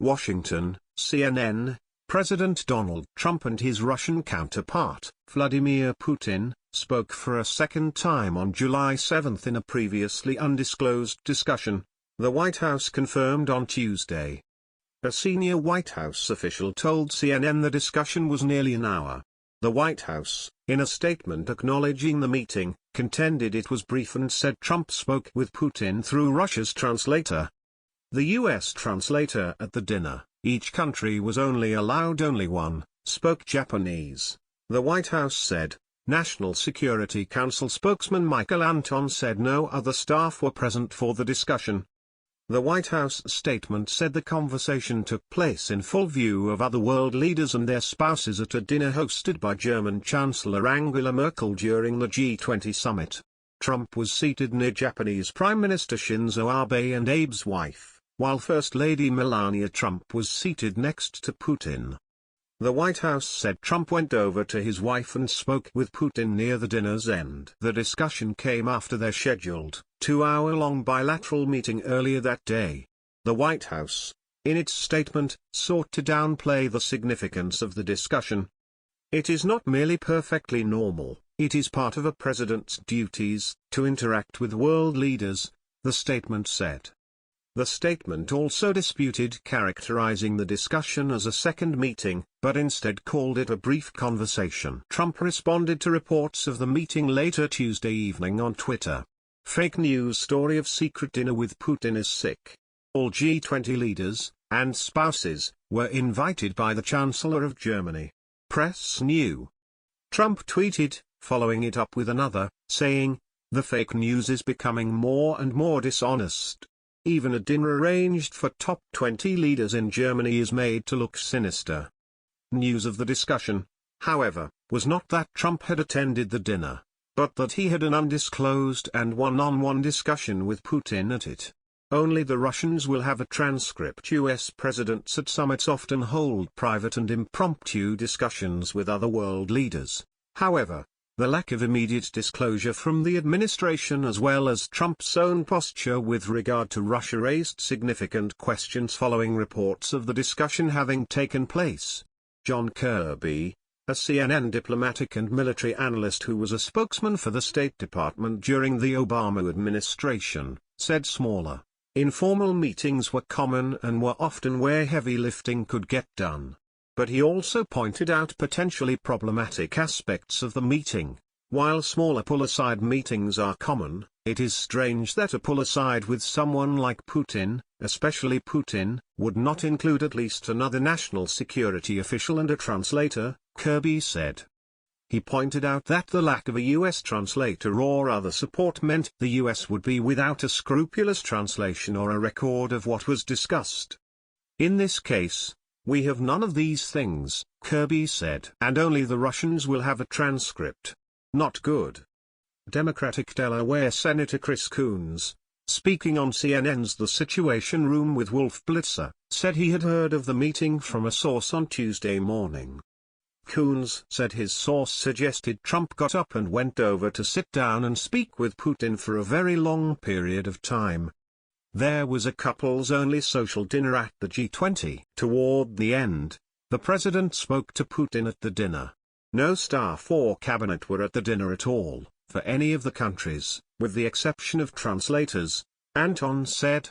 Washington, CNN. President Donald Trump and his Russian counterpart, Vladimir Putin, spoke for a second time on July 7 in a previously undisclosed discussion, the White House confirmed on Tuesday. A senior White House official told CNN the discussion was nearly an hour. The White House, in a statement acknowledging the meeting, contended it was brief and said Trump spoke with Putin through Russia's translator. The U.S. translator at the dinner, each country was only allowed one, spoke Japanese. The White House said. National Security Council spokesman Michael Anton said no other staff were present for the discussion. The White House statement said the conversation took place in full view of other world leaders and their spouses at a dinner hosted by German Chancellor Angela Merkel during the G20 summit. Trump was seated near Japanese Prime Minister Shinzo Abe and Abe's wife, while First Lady Melania Trump was seated next to Putin. The White House said Trump went over to his wife and spoke with Putin near the dinner's end. The discussion came after their scheduled, 2-hour-long bilateral meeting earlier that day. The White House, in its statement, sought to downplay the significance of the discussion. It is not merely perfectly normal, it is part of a president's duties to interact with world leaders, the statement said. The statement also disputed characterizing the discussion as a second meeting, but instead called it a brief conversation. Trump responded to reports of the meeting later Tuesday evening on Twitter. Fake news story of secret dinner with Putin is sick. All G20 leaders, and spouses, were invited by the Chancellor of Germany. Press New. Trump tweeted, following it up with another, saying, "The fake news is becoming more and more dishonest. Even a dinner arranged for top 20 leaders in Germany is made to look sinister." News of the discussion, however, was not that Trump had attended the dinner, but that he had an undisclosed and one-on-one discussion with Putin at it. Only the Russians will have a transcript. U.S. presidents at summits often hold private and impromptu discussions with other world leaders. However, the lack of immediate disclosure from the administration as well as Trump's own posture with regard to Russia raised significant questions following reports of the discussion having taken place. John Kirby, a CNN diplomatic and military analyst who was a spokesman for the State Department during the Obama administration, said smaller, informal meetings were common and were often where heavy lifting could get done. But he also pointed out potentially problematic aspects of the meeting. While smaller pull-aside meetings are common, it is strange that a pull-aside with someone like Putin, especially Putin, would not include at least another national security official and a translator, Kirby said. He pointed out that the lack of a U.S. translator or other support meant the U.S. would be without a scrupulous translation or a record of what was discussed. In this case, we have none of these things, Kirby said. And only the Russians will have a transcript. Not good. Democratic Delaware Senator Chris Coons, speaking on CNN's The Situation Room with Wolf Blitzer, said he had heard of the meeting from a source on Tuesday morning. Coons said his source suggested Trump got up and went over to sit down and speak with Putin for a very long period of time. There was a couples-only social dinner at the G20. Toward the end, the president spoke to Putin at the dinner. No staff or cabinet were at the dinner at all, for any of the countries, with the exception of translators, Anton said.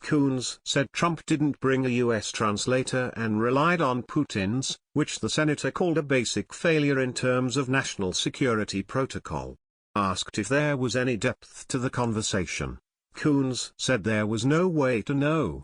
Coons said Trump didn't bring a U.S. translator and relied on Putin's, which the senator called a basic failure in terms of national security protocol. Asked if there was any depth to the conversation, Coons said there was no way to know.